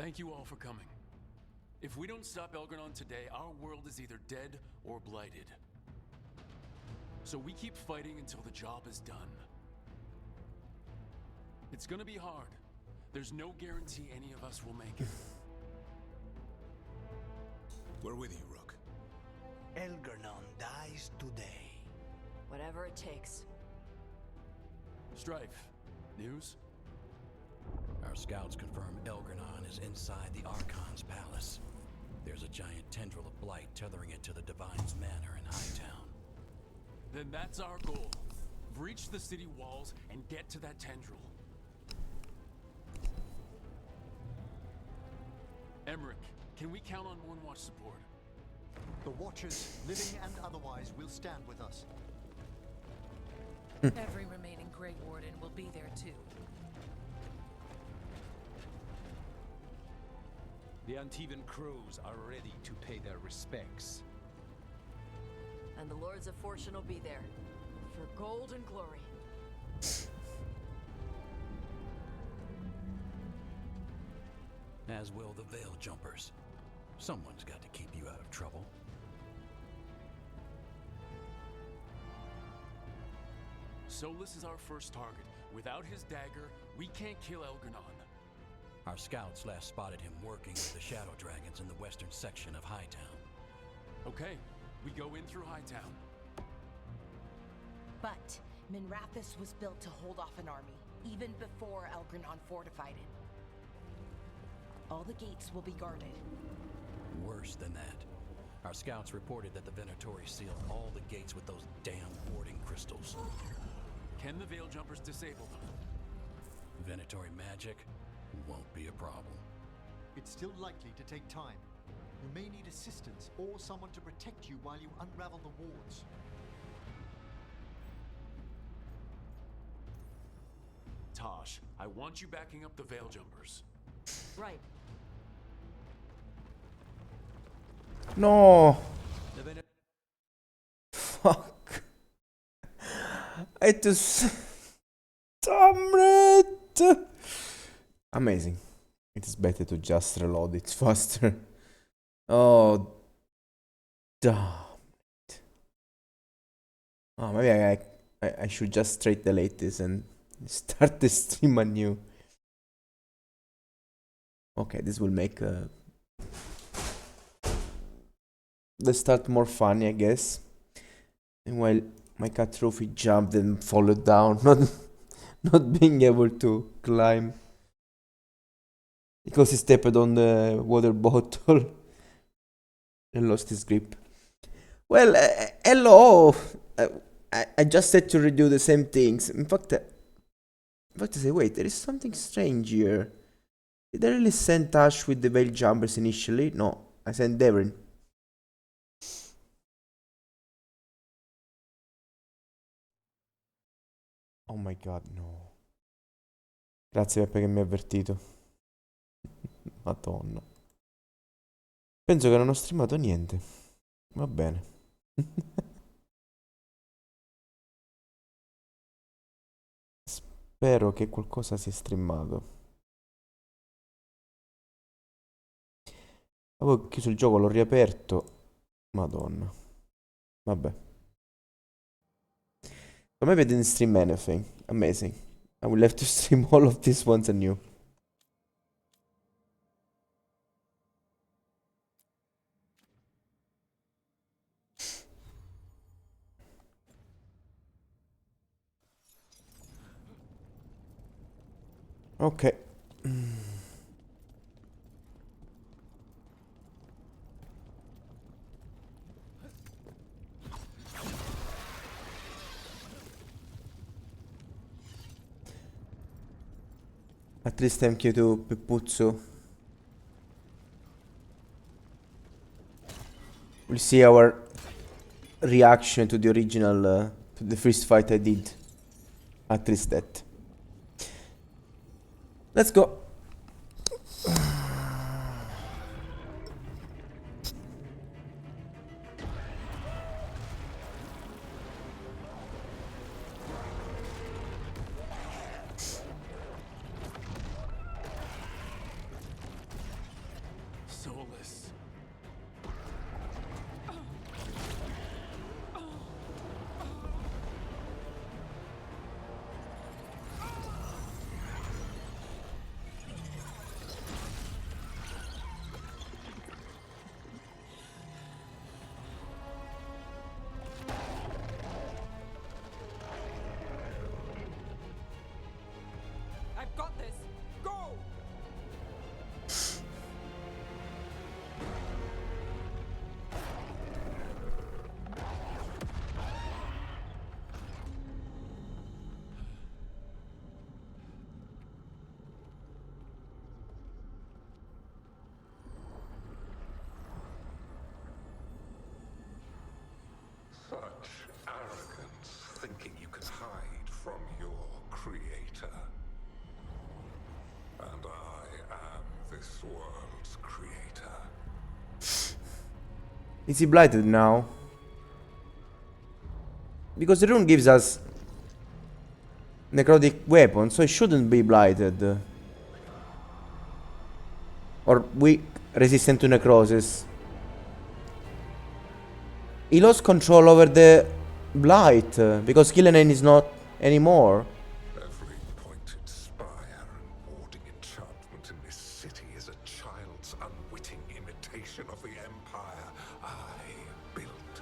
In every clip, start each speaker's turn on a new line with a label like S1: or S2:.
S1: Thank you all for coming. If we don't stop Elgranon today, our world is either dead or blighted. So we keep fighting until the job is done. It's gonna be hard. There's no guarantee any of us will make it.
S2: We're with you, Rook.
S3: Elgranon dies today.
S4: Whatever it takes.
S1: Strife, news?
S5: Our scouts confirm Elgranon is inside the Archon's palace. There's a giant tendril of blight tethering it to the Divine's manor in Hightown.
S1: Then that's our goal. Breach the city walls and get to that tendril. Emmerich, can we count on Mournwatch support?
S6: The Watchers, living and otherwise, will stand with us.
S7: Every remaining Grey Warden will be there too.
S8: The Antivan crows are ready to pay their respects.
S4: And the Lords of Fortune will be there. For gold and glory.
S5: As will the Veil Jumpers. Someone's got to keep you out of trouble.
S1: Solus is our first target. Without his dagger, we can't kill Elgranon.
S5: Our scouts last spotted him working with the Shadow Dragons in the western section of Hightown.
S1: Okay, we go in through Hightown.
S7: But Minrathous was built to hold off an army, even before Elgranon fortified it. All the gates will be guarded.
S5: Worse than that. Our scouts reported that the Venatori sealed all the gates with those damn warding crystals.
S1: Can the Veil Jumpers disable them?
S5: Venatori magic won't be a problem.
S6: It's still likely to take time. You may need assistance or someone to protect you while you unravel the wards.
S1: Tosh, I want you backing up the Veil Jumpers.
S4: Right.
S9: No! Fuck. It is... Damn it! Amazing. It is better to just reload it faster. Oh, damn it. Oh, maybe I should just straight delete this and start the stream anew. Okay, this will make the start more funny, I guess. And while my cat trophy jumped and followed down, not being able to climb because he stepped on the water bottle and lost his grip. Well, hello. I just said to redo the same things. In fact, I say, wait, there is something strange here. Did I really send Ash with the Veil Jumpers initially? No, I sent Devrin. Oh my god, no. Grazie Peppe che mi ha avvertito. Madonna. Penso che non ho streamato niente. Va bene. Spero che qualcosa sia streamato. Avevo chiuso il gioco, l'ho riaperto. Madonna. Vabbè. So maybe I didn't stream anything. Amazing. I will have to stream all of this once anew. Ok. At least thank you to Pepuzzo. We'll see our reaction to the original, to the first fight I did. At least that. Let's go.
S10: thinking you can hide from your creator. And I am this world's creator.
S9: Is he blighted now? Because the rune gives us necrotic weapon, so it shouldn't be blighted. Or weak, resistant to necrosis. He lost control over the blight because Killenane is not anymore.
S10: Every pointed spire and warding enchantment in this city is a child's unwitting imitation of the empire I built.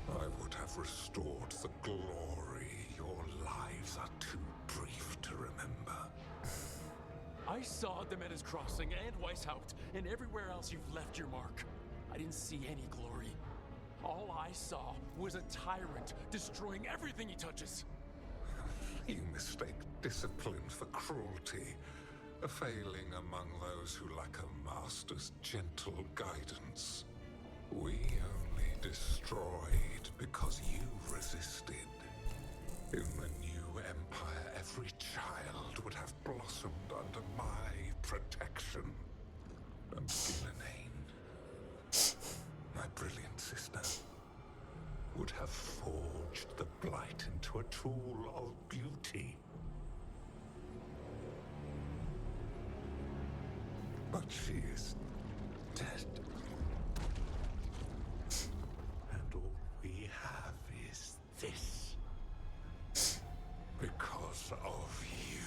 S10: I would have restored the glory. Your lives are too brief to remember.
S1: I saw Demeter's Crossing and Weishaupt, and everywhere else you've left your mark. I didn't see any glory. All I saw was a tyrant destroying everything he touches.
S10: You mistake discipline for cruelty, a failing among those who lack a master's gentle guidance. We only destroyed because you resisted. In the new empire, every child would have blossomed under my protection. And Killenane, my brilliant sister, would have forged the blight into a tool of beauty. But she is dead. And all we have is this. Because of you.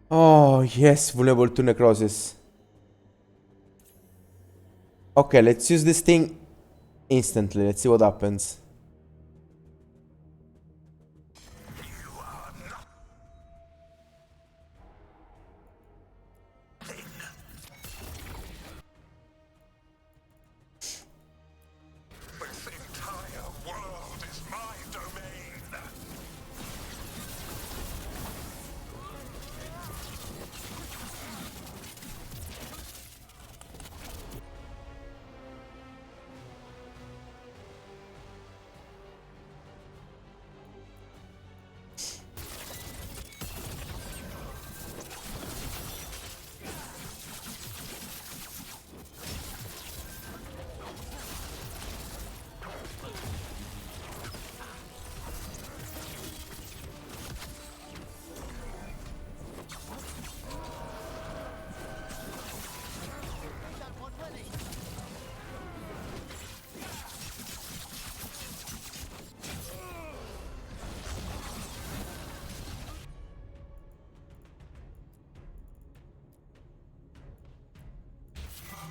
S9: Oh, yes, vulnerable to necrosis. Okay, let's use this thing instantly. Let's see what happens.
S10: This entire world is my domain.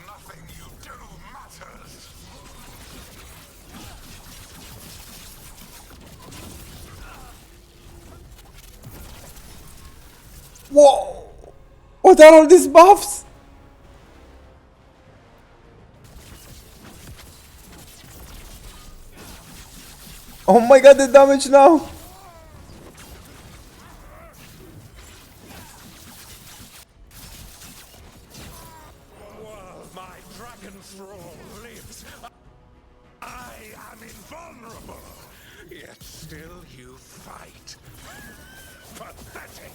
S10: Nothing you do matters.
S9: Whoa! What are all these buffs? Oh my god, the damage now!
S10: While my dragon thrall lives, I am invulnerable. Yet still you fight. Pathetic.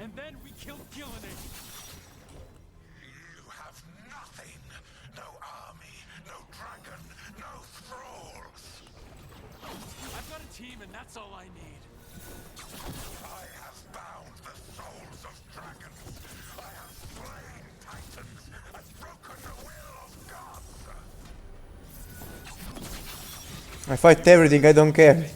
S1: and then we killed Gillinan.
S10: You have nothing. No army, no dragon, no thralls.
S1: I've got a team, and that's all I need.
S10: I have bound the souls of dragons. I have slain titans and broken the will of gods.
S9: I fight everything, I don't care.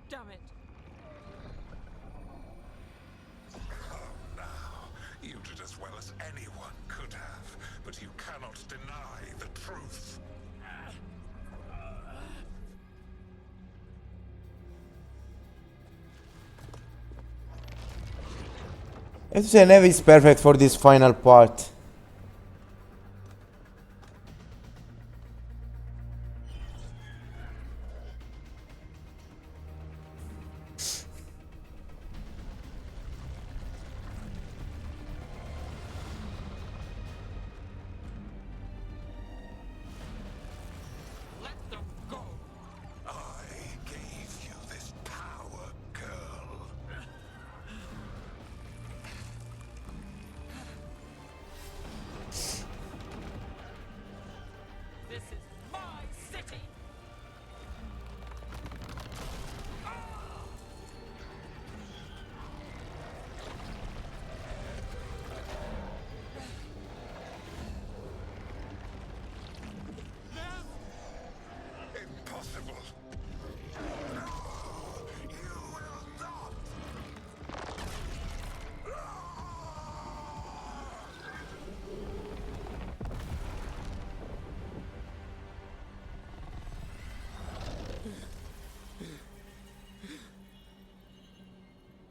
S4: Damn it.
S10: You did as well as anyone could have, but you cannot deny the truth.
S9: I have to say, Neve is perfect for this final part.
S1: Let them go.
S10: I gave you this power, girl.
S1: This is my city.
S10: Impossible. No, you will not.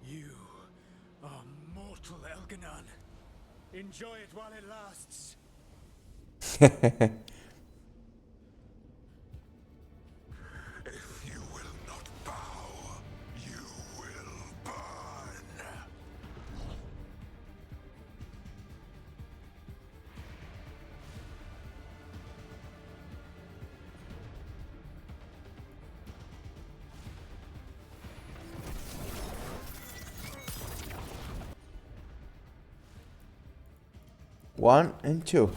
S1: You are mortal, Elganon. Enjoy it while it lasts.
S10: If you will not bow, you will burn.
S9: One and two.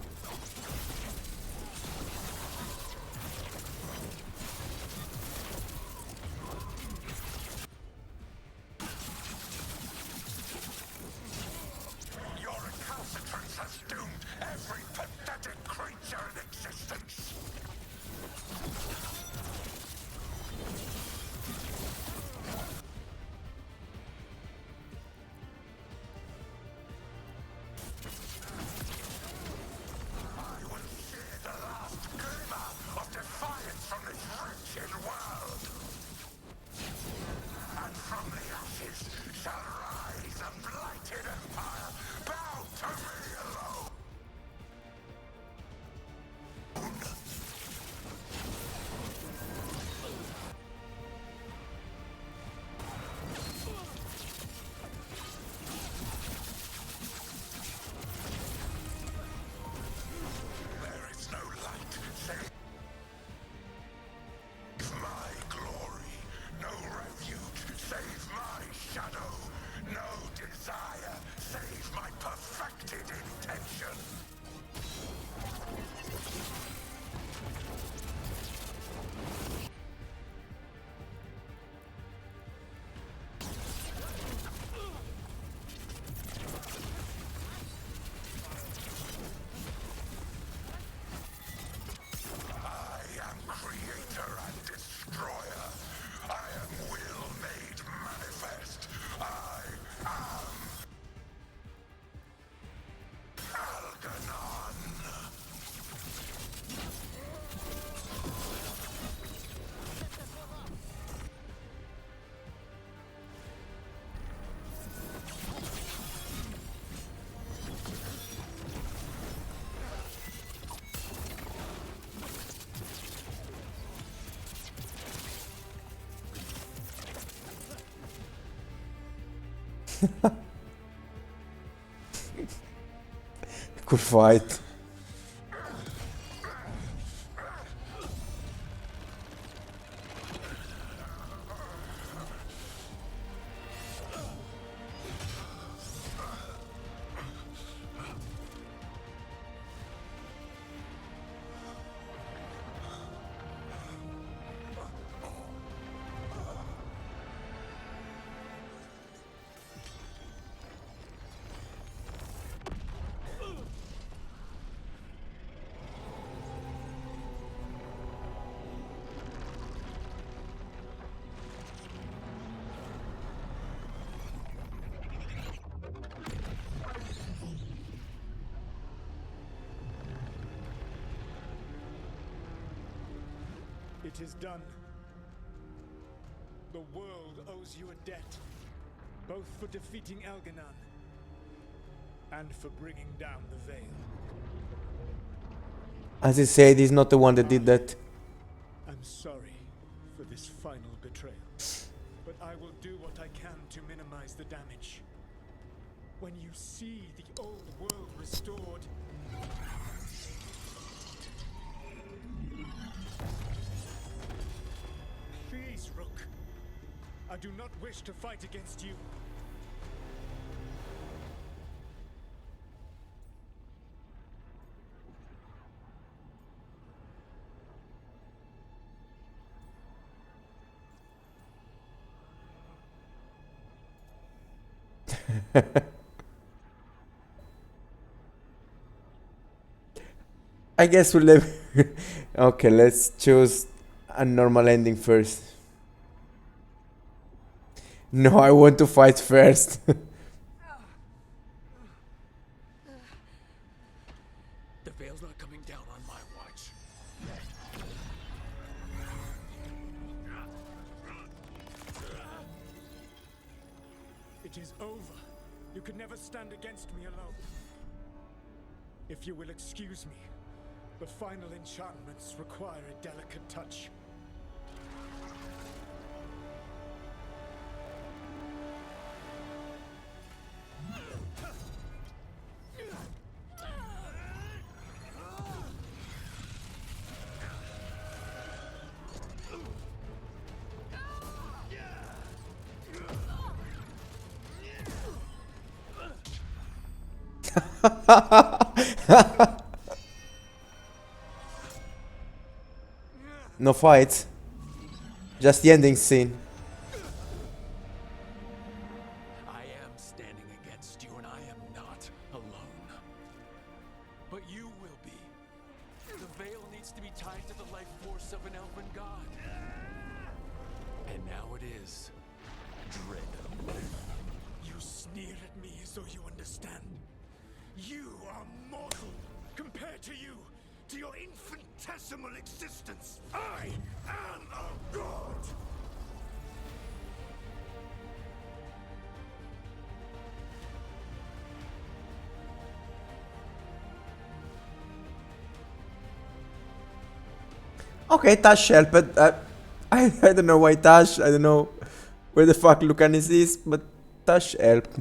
S10: Your recalcitrance has doomed every pathetic creature in existence.
S9: Cool fight.
S11: It is done. The world owes you a debt, both for defeating Elganon and for bringing down the Veil.
S9: As he said, he's not the one that did that.
S11: I'm sorry for this final betrayal, but I will do what I can to minimize the damage. When you see the old world restored, please, Rook. I do not wish to fight against you.
S9: I guess we'll live. Okay, let's choose a normal ending first. No, I want to fight first.
S1: The Veil's not coming down on my watch.
S11: It is over. You could never stand against me alone. If you will excuse me, the final enchantments require a delicate touch.
S9: No fights. Just the ending scene.
S1: I am standing against you, and I am not alone. But you will be. The Veil needs to be tied to the life force of an elven god. And now it is. Dread.
S11: You sneer at me as though you understand. You are mortal compared to you, to your infinitesimal existence. I am a god!
S9: Okay, Tash helped. I don't know why Tash. I don't know where the fuck Lucanis is, but Tash helped.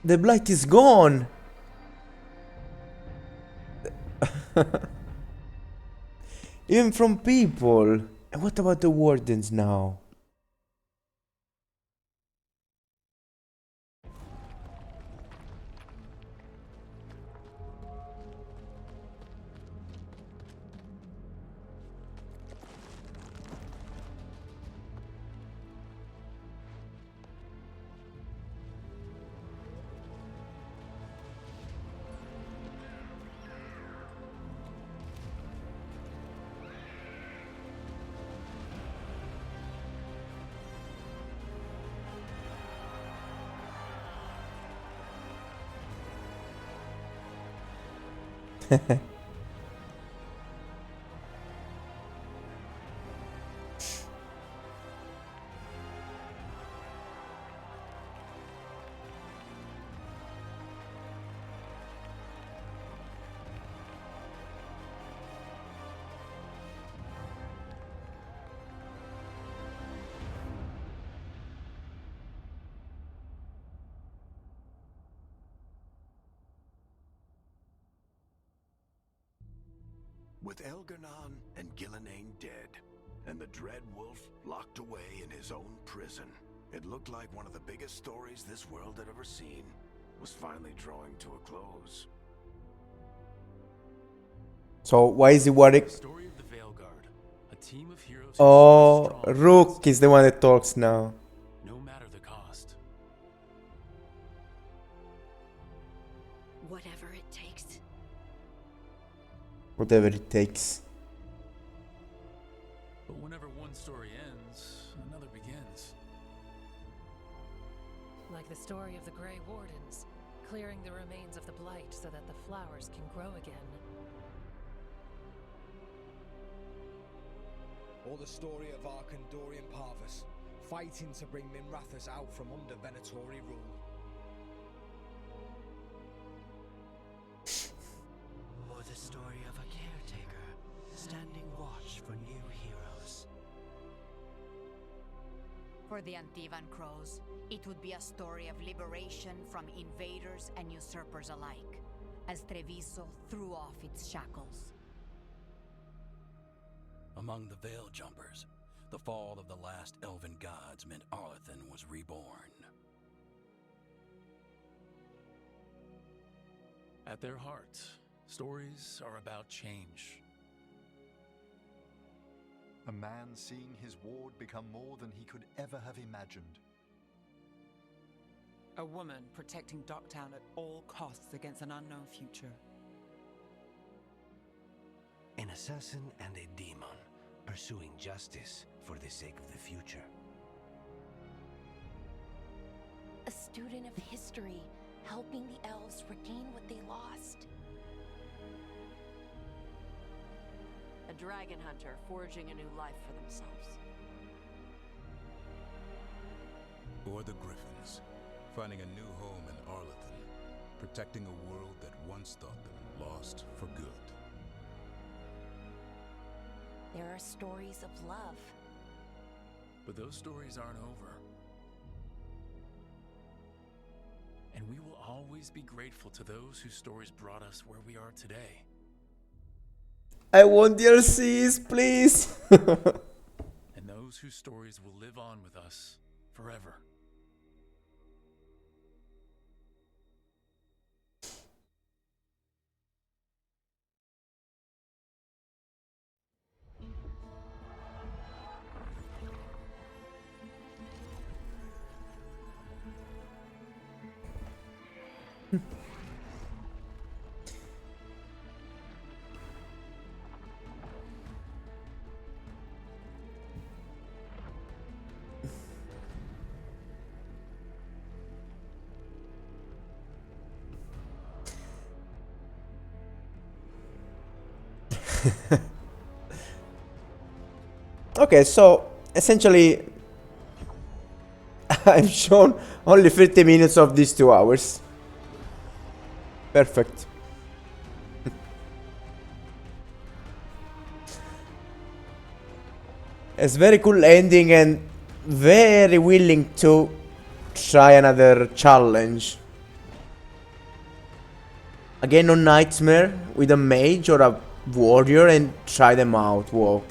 S9: The blight is gone. Even from people. And what about the wardens now?
S11: With Elgar'nan and Gillenane dead, and the Dread Wolf locked away in his own prison, it looked like one of the biggest stories this world had ever seen was finally drawing to a close.
S9: So why is he worried?
S1: Story of the Veilguard, a team of heroes.
S9: Oh, Rook is the one that talks now.
S1: No matter the cost.
S4: Whatever it takes.
S9: Whatever it takes.
S1: But whenever one story ends, another begins.
S12: Like the story of the Grey Wardens, clearing the remains of the Blight so that the flowers can grow again.
S13: Or the story of Arkandorian Parvus, fighting to bring Minrathous out from under Venatori rule.
S3: Or the story of a caretaker, standing watch for new heroes.
S14: For the Antivan Crows, it would be a story of liberation from invaders and usurpers alike, as Treviso threw off its shackles.
S5: Among the Veil Jumpers, the fall of the last elven gods meant Arlethan was reborn.
S1: At their heart, stories are about change.
S6: A man seeing his ward become more than he could ever have imagined.
S15: A woman protecting Docktown at all costs against an unknown future.
S3: An assassin and a demon, pursuing justice for the sake of the future.
S7: A student of history, helping the elves regain what they lost.
S4: A dragon hunter forging a new life for themselves.
S2: Or the Griffins, finding a new home in Arlethan, protecting a world that once thought them lost for good.
S7: There are stories of love.
S1: But those stories aren't over. And we will always be grateful to those whose stories brought us where we are today.
S9: I want DLCs, please.
S1: And those whose stories will live on with us forever.
S9: Okay, so essentially I've shown only 30 minutes of these 2 hours. Perfect. It's very cool ending and very willing to try another challenge. Again on Nightmare with a mage or a warrior and try them out. Whoa.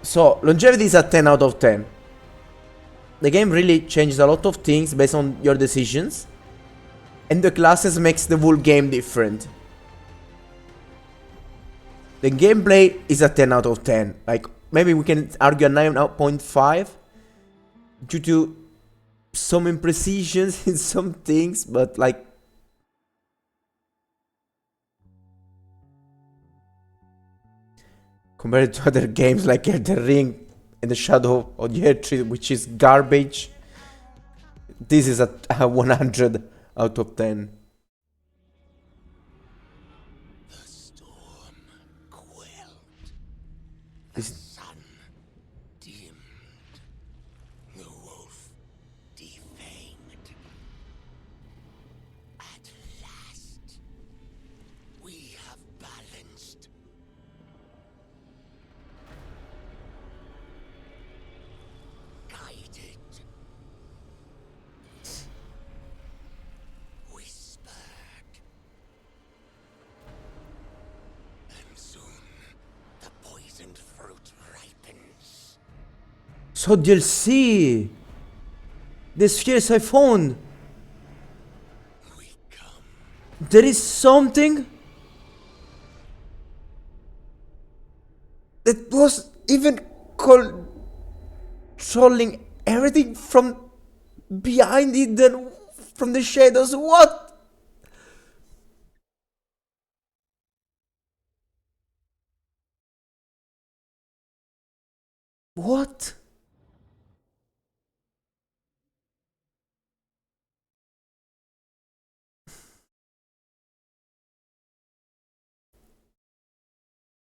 S9: So, longevity is a 10 out of 10. The game really changes a lot of things based on your decisions. And the classes makes the whole game different. The gameplay is a 10 out of 10. Like, maybe we can argue a 9.5 due to some imprecisions in some things, but like... compared to other games like Elden Ring and the Shadow of the Erdtree, which is garbage, this is a 100 out of 10. So DLC. The spheres I found. There is something that was even controlling everything from behind it and from the shadows. What? What?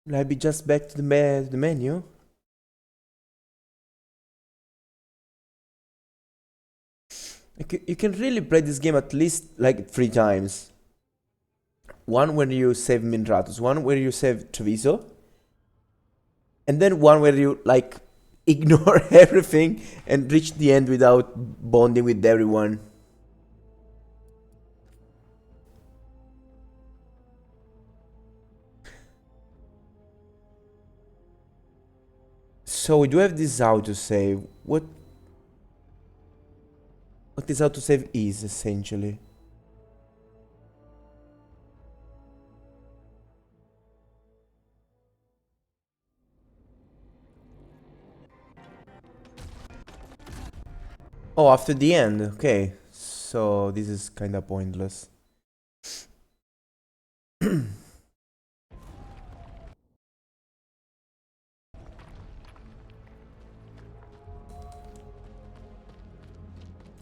S9: Will I be just back to the menu? You can really play this game at least like 3 times. One where you save Minratus, one where you save Treviso, and then one where you like ignore everything and reach the end without bonding with everyone. So we do have this autosave. What this autosave is essentially. Oh, after the end, okay. So this is kinda pointless.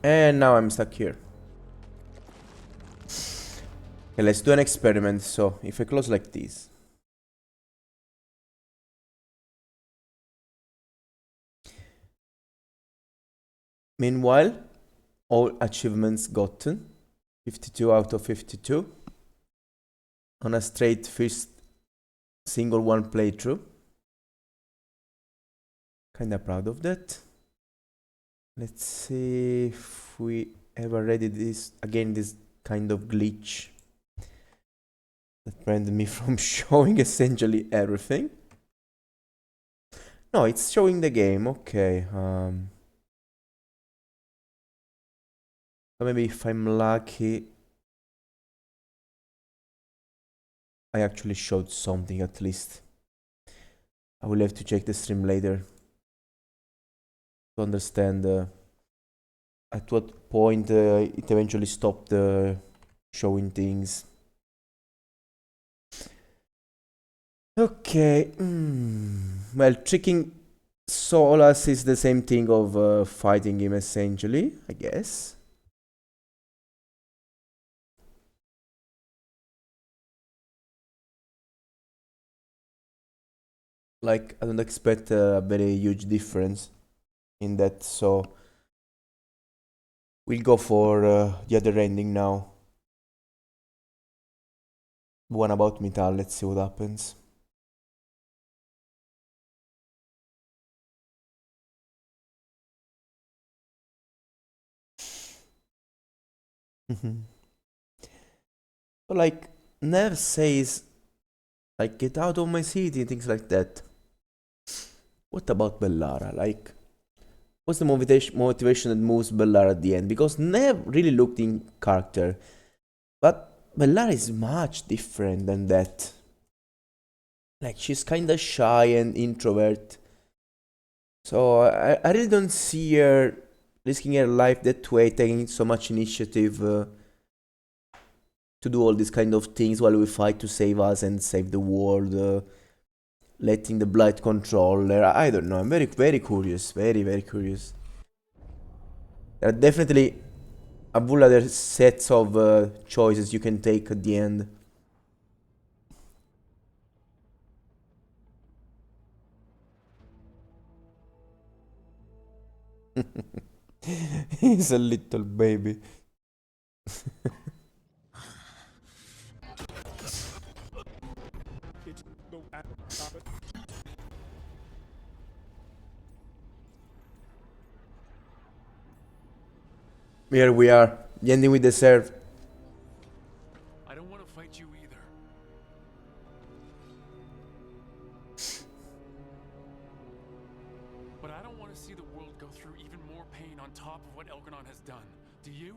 S9: And now I'm stuck here. Okay, let's do an experiment. So if I close like this. Meanwhile, all achievements gotten. 52 out of 52. On a straight first single one playthrough. Kinda proud of that. Let's see if we ever ready this again, this kind of glitch that prevented me from showing essentially everything. No, it's showing the game, okay. Maybe if I'm lucky I actually showed something at least. I will have to check the stream later to understand at what point it eventually stopped showing things. Okay. Well, tricking Solas is the same thing of fighting him essentially, I guess. Like, I don't expect a very huge difference in that, so we'll go for the other ending now. One about Mital, let's see what happens. So like, Nev says, like, get out of my city, things like that. What about Bellara? Like, what's the motivation that moves Bellara at the end? Because Nev really looked in character, but Bellara is much different than that. Like, she's kinda shy and introvert. So I really don't see her risking her life that way, taking so much initiative to do all these kind of things while we fight to save us and save the world, letting the blight control her. I don't know, I'm very, very curious, very, very curious. There are definitely a full other sets of choices you can take at the end. He's a little baby. Here we are, the ending we deserve.
S1: I don't want to fight you either. But I don't want to see the world go through even more pain on top of what Elgranon has done. Do you?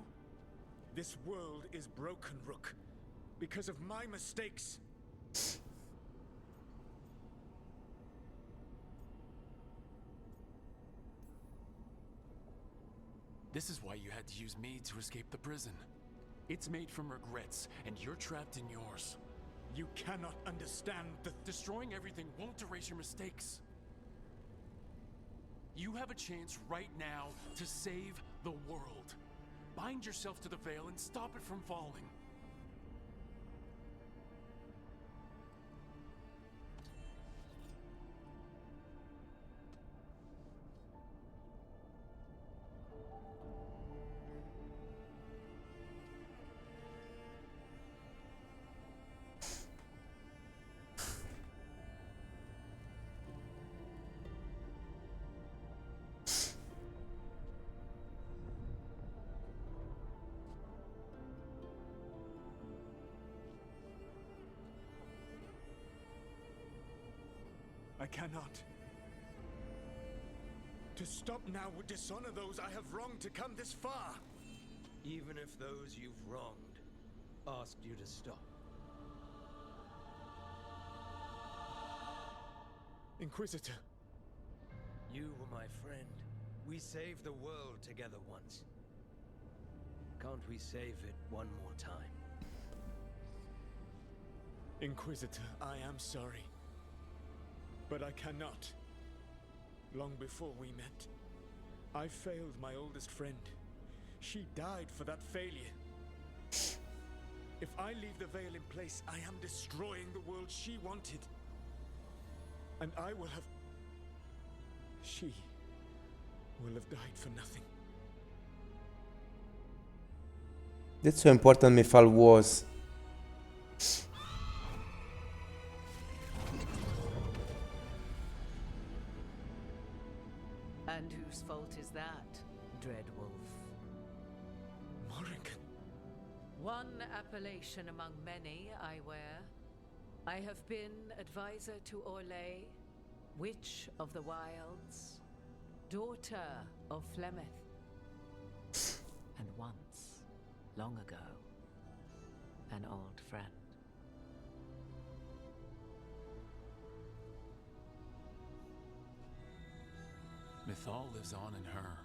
S11: This world is broken, Rook. Because of my mistakes.
S1: This is why you had to use me to escape the prison. It's made from regrets, and you're trapped in yours.
S11: You cannot understand the...
S1: Destroying everything won't erase your mistakes. You have a chance right now to save the world. Bind yourself to the veil and stop it from falling.
S11: I cannot. To stop now would dishonor those I have wronged to come this far.
S8: Even if those you've wronged asked you to stop.
S11: Inquisitor.
S8: You were my friend. We saved the world together once. Can't we save it one more time?
S11: Inquisitor, I am sorry. But I cannot. Long before we met, I failed my oldest friend. She died for that failure. If I leave the veil in place, I am destroying the world she wanted. And I will have... She will have died for nothing.
S9: That's so important Mifal was.
S12: And whose fault is that, Dread Wolf?
S11: Morrigan.
S12: One appellation among many, I wear. I have been advisor to Orlais, Witch of the Wilds, daughter of Flemeth, and once, long ago, an old friend.
S1: Mythal lives on in her,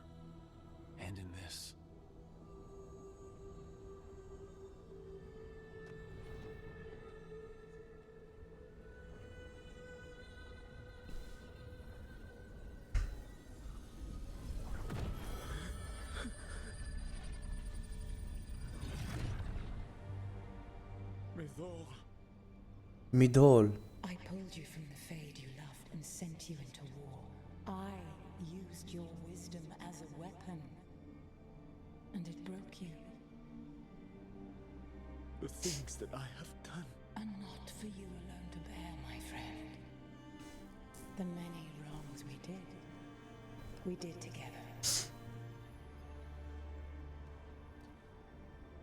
S1: and in this.
S11: Mythal.
S9: Midol.
S16: I pulled you from the fade you loved and sent you into war. I used your wisdom as a weapon, and it broke you.
S11: The things that I have done
S16: are not for you alone to bear, my friend. The many wrongs we did together.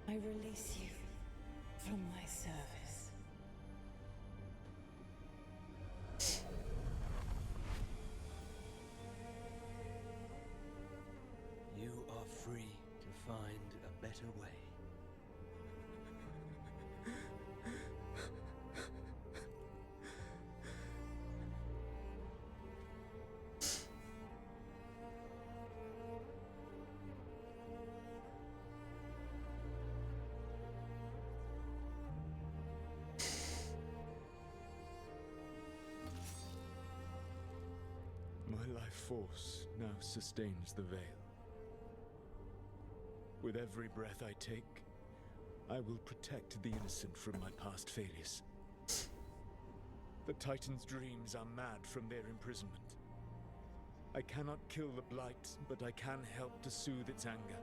S16: I release you from my service.
S8: You are free to find a better way.
S11: My life force now sustains the veil. With every breath I take, I will protect the innocent from my past failures. The Titan's dreams are mad from their imprisonment. I cannot kill the Blight, but I can help to soothe its anger.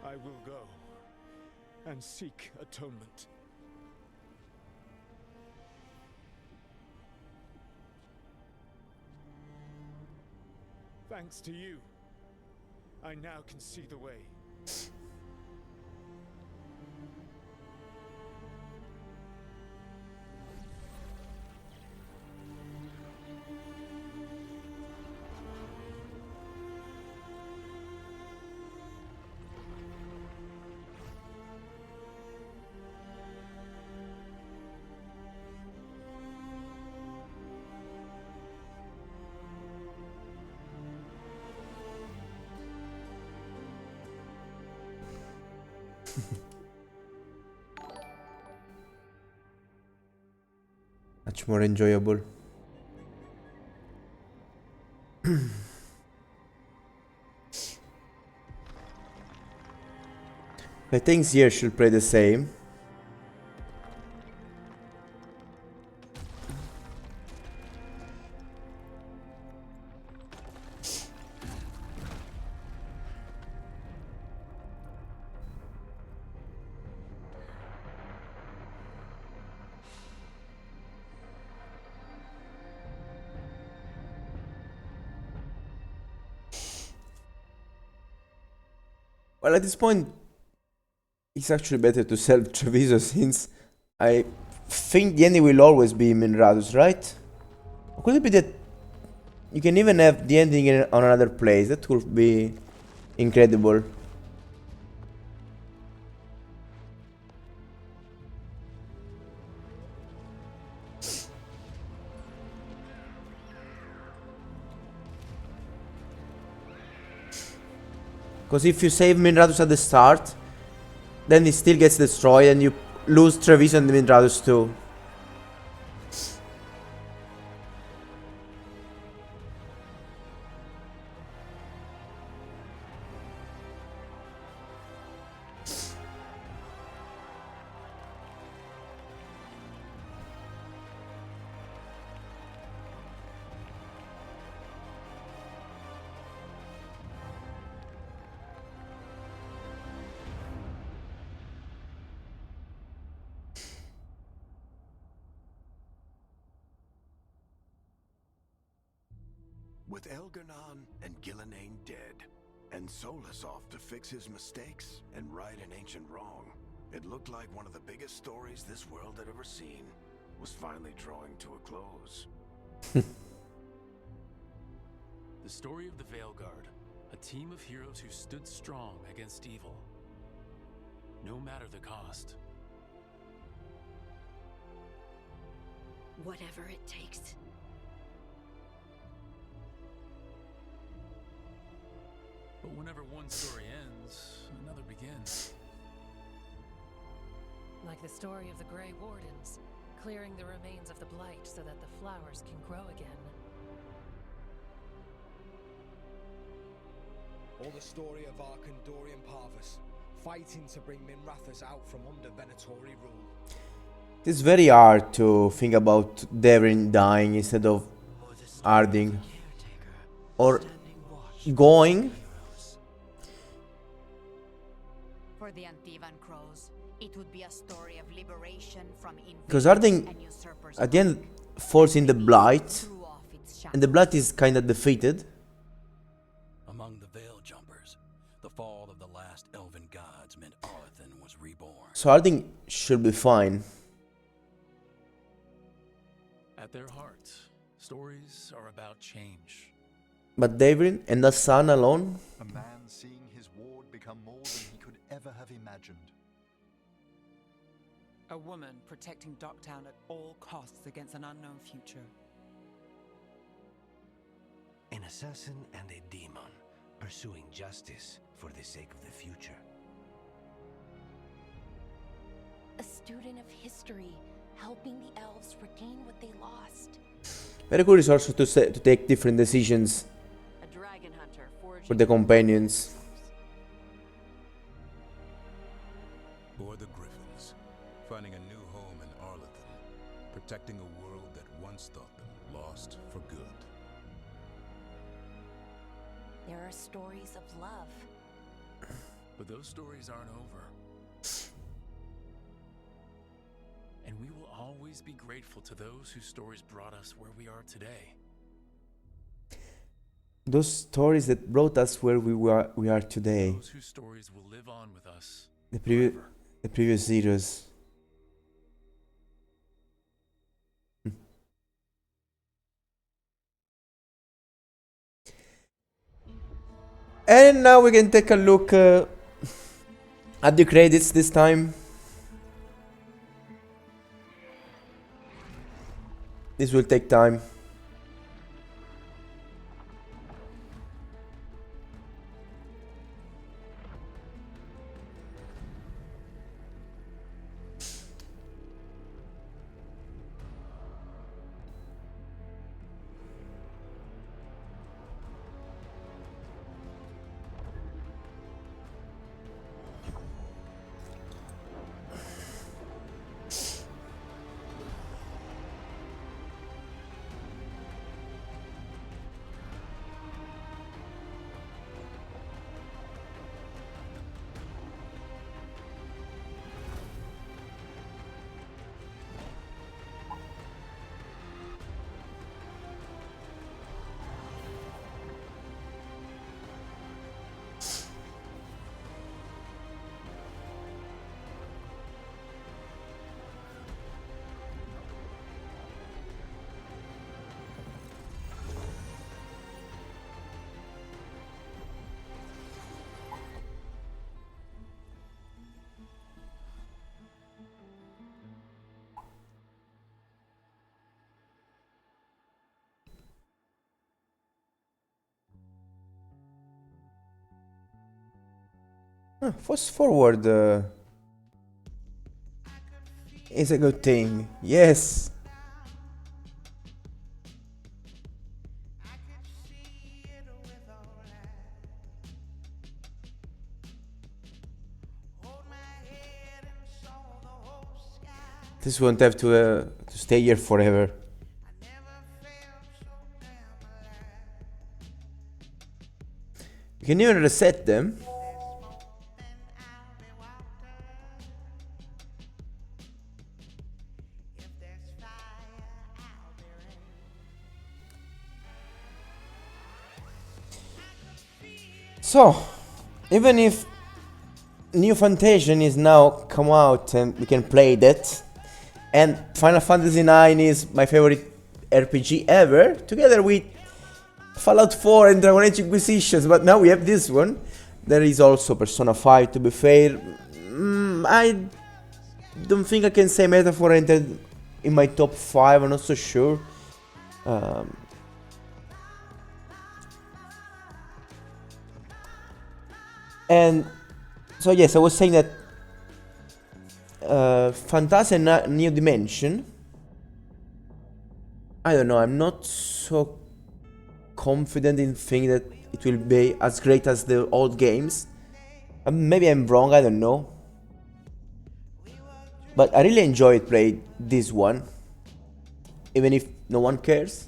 S11: I will go and seek atonement. Thanks to you, I now can see the way.
S9: much more enjoyable. I think here should play the same. Well, at this point, it's actually better to sell Treviso since I think the ending will always be Minradus, right? Or could it be that you can even have the ending on another place? That would be incredible. Because if you save Minradus at the start, then it still gets destroyed and you lose Treviso and Minradus too.
S17: With Elgar'nan and Gillenane dead, and Solus off to fix his mistakes and right an ancient wrong, it looked like one of the biggest stories this world had ever seen was finally drawing to a close.
S1: The story of the Veilguard, a team of heroes who stood strong against evil, no matter the cost.
S4: Whatever it takes.
S1: But whenever one story ends, another begins.
S12: Like the story of the Grey Wardens, clearing the remains of the Blight so that the flowers can grow again.
S13: Or the story of Arkandorian Parvus, fighting to bring Minrathous out from under Venatori rule.
S9: It's very hard to think about Devrin dying instead of Harding. Or going.
S14: For the Antivan Crows, it would be a story of liberation from
S9: Because
S14: invaders
S9: Harding
S14: and usurpers
S9: at the end falls in the Blight,
S14: threw off its
S9: and the Blight is kind of defeated.
S5: Among the Veil Jumpers, the fall of the last elven gods meant Arlathan was reborn.
S9: So Harding should be fine.
S1: At their hearts, stories are about change.
S9: But Devrin and the son alone?
S6: A man seeing his ward become more than he could ever have imagined.
S15: A woman protecting Docktown at all costs against an unknown future.
S3: An assassin and a demon pursuing justice for the sake of the future.
S7: A student of history, helping the elves regain what they lost.
S9: Very cool is also to take different decisions
S4: A dragon hunter forging
S9: for the companions.
S2: Or the Griffins, finding a new home in Arlathan, protecting a world that once thought them lost for good.
S7: There are stories of love.
S1: But those stories aren't over. And we will always be grateful to those whose stories brought us where we are today.
S9: Those stories that brought us where we are today.
S1: Those whose stories will live on with us.
S9: The previous heroes. And now we can take a look at the credits this time. This will take time. Fast forward is a good thing. Yes. This won't have to stay here forever. You can even reset them. So, even if New Fantasia is now come out and we can play that, and Final Fantasy IX is my favorite RPG ever, together with Fallout 4 and Dragon Age Inquisitions, but now we have this one. There is also Persona 5, to be fair. I don't think I can say Metaphor entered in my top 5, I'm not so sure. And so yes, I was saying that Phantasia New Dimension, I don't know, I'm not so confident in thinking that it will be as great as the old games. Maybe I'm wrong, I don't know. But I really enjoyed playing this one, even if no one cares.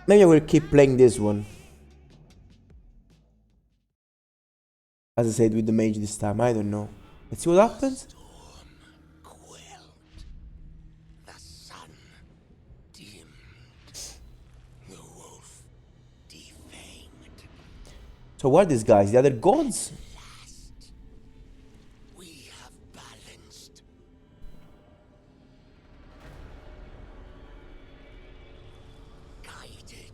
S9: Maybe I will keep playing this one. As I said with the mage this time, I don't know. Let's see what happens.
S11: The sun dimmed, the wolf defanged.
S9: So what are these guys? The other gods?
S11: We have balanced. Guided.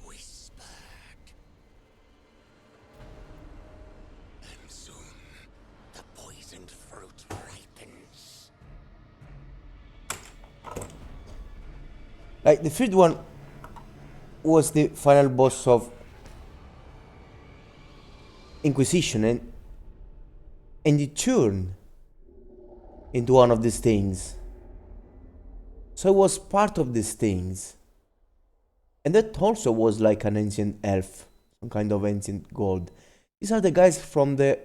S11: Whispered. And soon the poisoned fruit ripens.
S9: Like the third one was the final boss of Inquisition, and it turned into one of these things. So it was part of these things. And that also was like an ancient elf, some kind of ancient god. These are the guys from the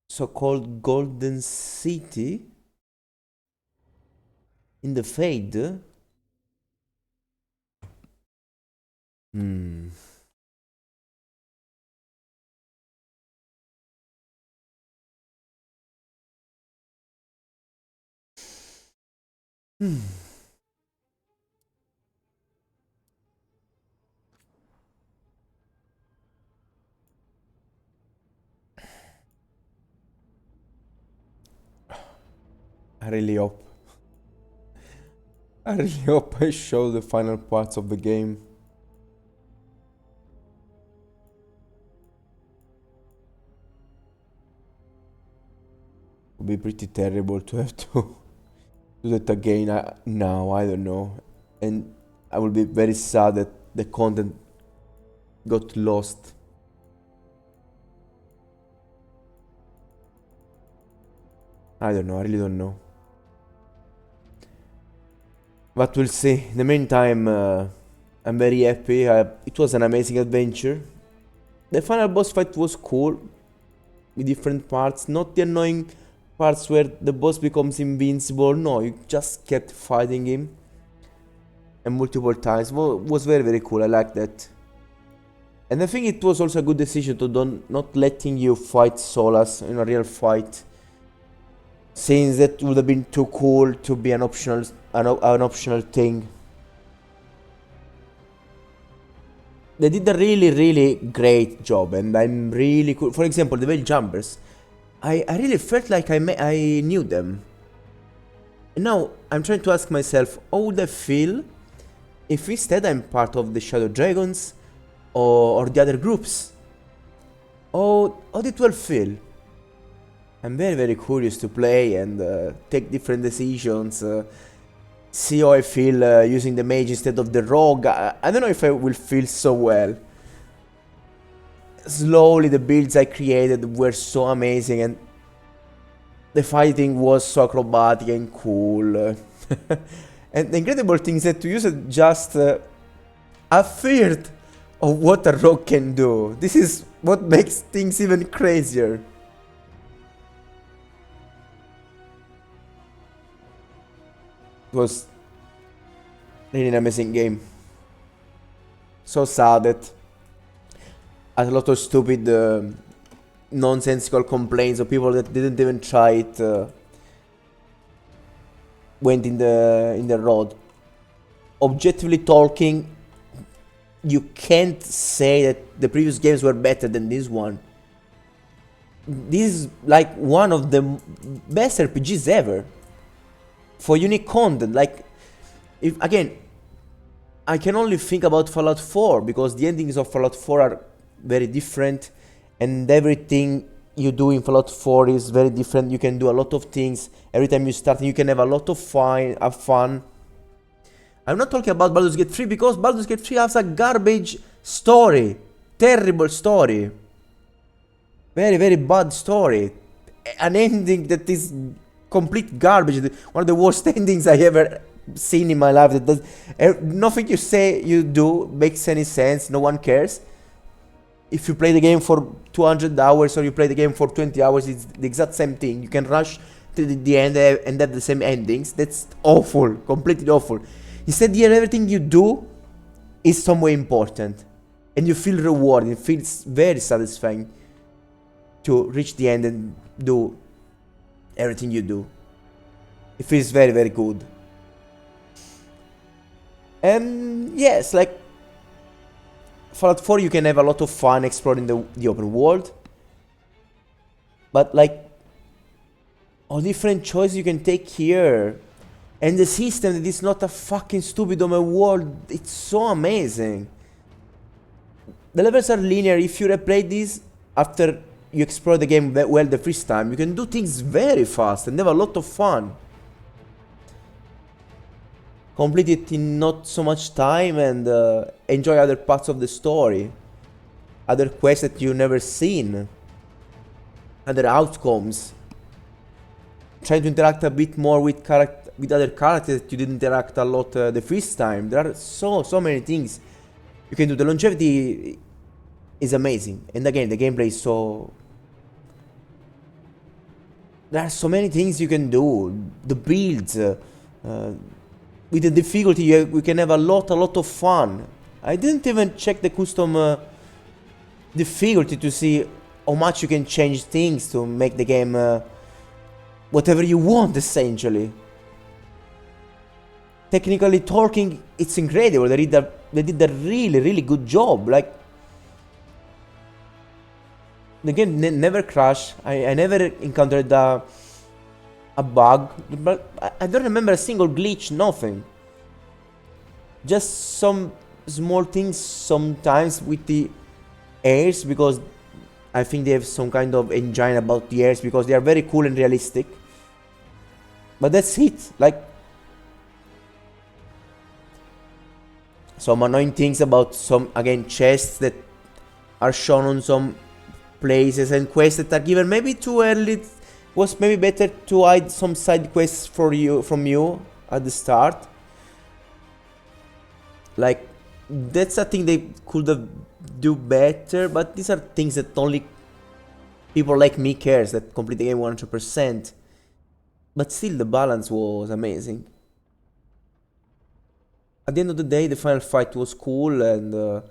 S9: so-called Golden City in the Fade. I really hope. I really hope I show the final parts of the game. It would be pretty terrible to have to do that again now, I don't know. And I will be very sad that the content got lost. I don't know, I really don't know. But we'll see. In the meantime, I'm very happy. It was an amazing adventure. The final boss fight was cool, with different parts. Not the annoying parts where the boss becomes invincible. No, you just kept fighting him. And multiple times. Well, it was very, very cool. I like that. And I think it was also a good decision to not letting you fight Solas in a real fight. Since that would have been too cool to be an optional thing. They did a really, really great job, and I'm really cool. For example, the Veil Jumpers, I really felt like I knew them. And now I'm trying to ask myself, how would I feel if instead I'm part of the Shadow Dragons or the other groups? How did it will feel? I'm very, very curious to play and take different decisions. see how I feel using the mage instead of the rogue. I don't know if I will feel so well. Slowly the builds I created were so amazing, and the fighting was so acrobatic and cool. And the incredible thing is that to use it just a third of what a rogue can do. This is what makes things even crazier. It was really an amazing game. So sad that I had a lot of stupid nonsensical complaints of people that didn't even try it went in the road. Objectively talking, you can't say that the previous games were better than this one. This is like one of the best RPGs ever for unique content. Like, if again, I can only think about Fallout 4 because the endings of Fallout 4 are very different, and everything you do in Fallout 4 is very different. You can do a lot of things every time you start, and you can have a lot of fun. I'm not talking about Baldur's Gate 3 because Baldur's Gate 3 has a garbage story, terrible story, very, very bad story, an ending that is complete garbage, one of the worst endings I ever seen in my life. That does, nothing you say you do makes any sense. No one cares. If you play the game for 200 hours or you play the game for 20 hours, it's the exact same thing. You can rush to the end and have the same endings. That's awful, completely awful. Instead, here everything you do is some way important, and you feel rewarded. It feels very satisfying to reach the end and do everything you do. It feels very, very good. And yes, like Fallout 4, you can have a lot of fun exploring the open world, but like all different choices you can take here, and the system that is not a fucking stupid open world, it's so amazing. The levels are linear. If you replay this after you explore the game well the first time, you can do things very fast and have a lot of fun. Complete it in not so much time and enjoy other parts of the story, other quests that you've never seen, other outcomes. Trying to interact a bit more with other characters that you didn't interact a lot the first time. There are so many things you can do. The longevity is amazing, and again the gameplay is so. There are so many things you can do. The builds. With the difficulty, we can have a lot of fun. I didn't even check the custom difficulty to see how much you can change things to make the game whatever you want, essentially. Technically talking, it's incredible. They did a really good job. Like, the game never crashed. I never encountered a bug, but I don't remember a single glitch, nothing. Just some small things sometimes with the airs, because I think they have some kind of engine about the airs because they are very cool and realistic. But that's it. Like, some annoying things about some, again, chests that are shown on some places and quests that are given maybe too early. Was maybe better to hide some side quests from you at the start. Like, that's a thing they could have do better, but these are things that only people like me cares, that complete the game 100%. But still, the balance was amazing. At the end of the day, the final fight was cool, and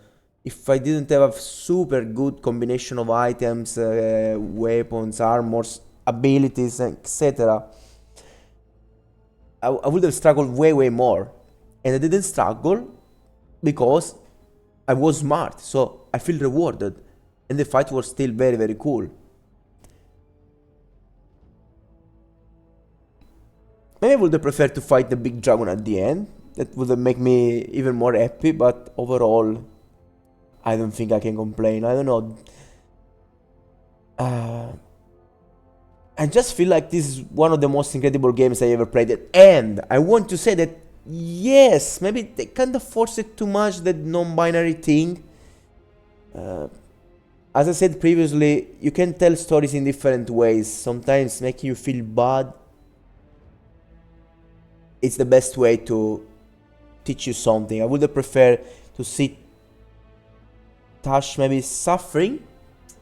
S9: if I didn't have a super good combination of items, weapons, armors, abilities, etc., I would have struggled way more. And I didn't struggle because I was smart, so I feel rewarded, and the fight was still very cool. Maybe I would have preferred to fight the big dragon at the end. That would have made me even more happy, but overall I don't think I can complain. I don't know. I just feel like this is one of the most incredible games I ever played. And I want to say that yes, maybe they kind of force it too much, that non-binary thing. As I said previously, you can tell stories in different ways. Sometimes making you feel bad, it's the best way to teach you something. I would have preferred to see Tash maybe suffering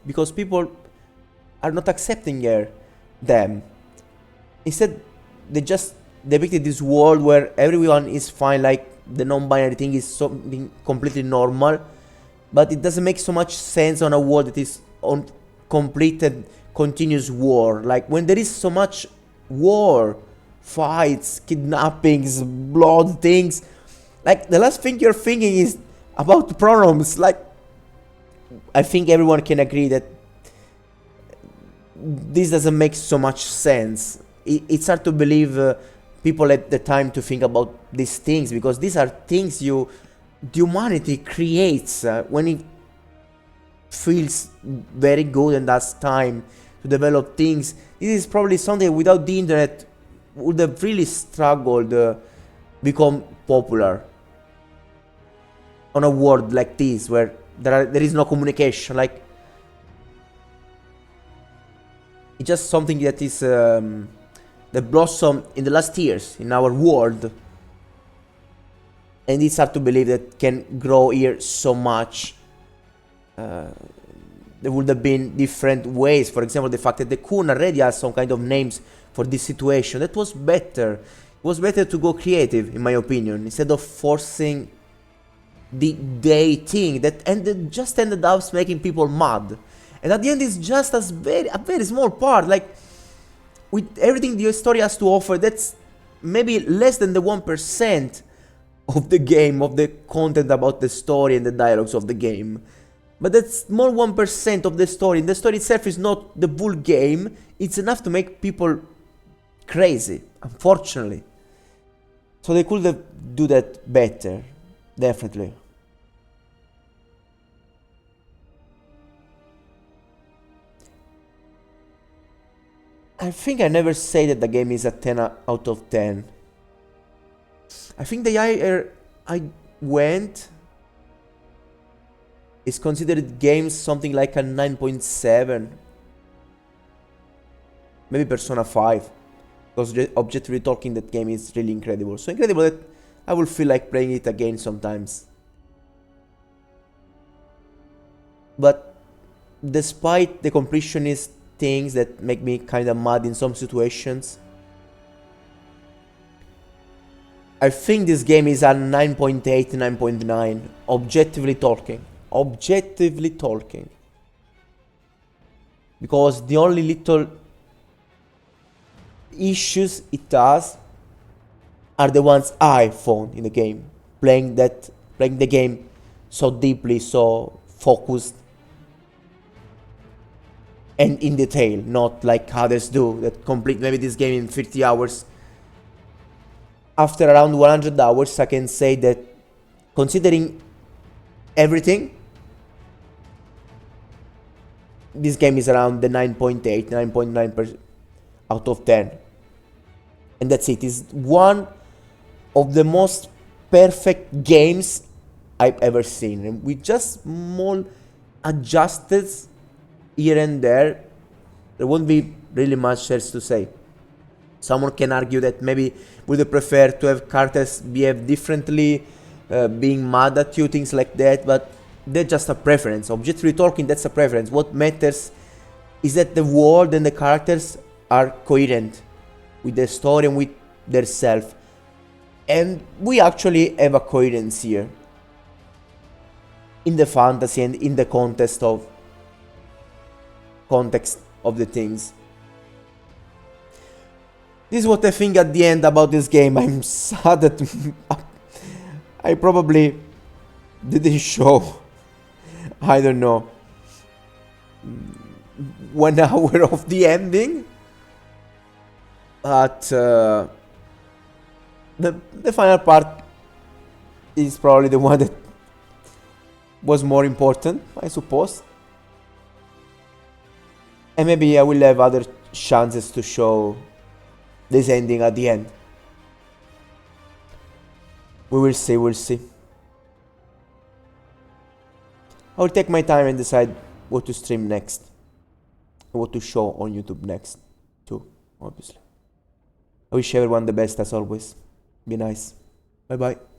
S9: because people are not accepting them. Instead, they just depicted this world where everyone is fine, like the non-binary thing is something completely normal, but it doesn't make so much sense on a world that is on complete and continuous war. Like when there is so much war, fights, kidnappings, blood things, like the last thing you're thinking is about pronouns. Like I think everyone can agree that this doesn't make so much sense. It's hard to believe people at the time to think about these things, because these are things the humanity creates when it feels very good and has time to develop things. This is probably something without the internet would have really struggled become popular on a world like this where there is no communication. Like it's just something that is that blossomed in the last years in our world, and it's hard to believe that can grow here so much. There would have been different ways. For example, the fact that the Kun already has some kind of names for this situation. That was better. It was better to go creative, in my opinion, instead of forcing the day thing that just ended up making people mad. And at the end, it's just a very small part. Like with everything the story has to offer, that's maybe less than the 1% of the game, of the content about the story and the dialogues of the game. But that small 1% of the story, and the story itself is not the full game, it's enough to make people crazy, unfortunately. So they could have do that better, definitely. I think I never say that the game is a 10 out of 10. I think the higher I went is considered games something like a 9.7. Maybe Persona 5. Because objectively talking, that game is really incredible. So incredible that I will feel like playing it again sometimes. But despite the completionist things that make me kind of mad in some situations, I think this game is a 9.8, 9.9, objectively talking. Objectively talking. Because the only little issues it has are the ones I found in the game. Playing the game so deeply, so focused, and in detail, not like others do, that complete maybe this game in 50 hours. After around 100 hours, I can say that, considering everything, this game is around the 9.8, 9.9% out of 10. And that's it. It's one of the most perfect games I've ever seen. And with just small adjustments here and there won't be really much else to say. Someone can argue that maybe would have preferred to have characters behave differently, being mad at you, things like that, but that's just a preference. Objectively talking, that's a preference. What matters is that the world and the characters are coherent with the story and with their self. And we actually have a coherence here in the fantasy and in the context of the things. This is what I think at the end about this game. I'm sad that I probably didn't show, I don't know, 1 hour of the ending. But the final part is probably the one that was more important, I suppose. And maybe I will have other chances to show this ending at the end. We will see, we'll see. I will take my time and decide what to stream next. What to show on YouTube next, too, obviously. I wish everyone the best as always. Be nice. Bye bye.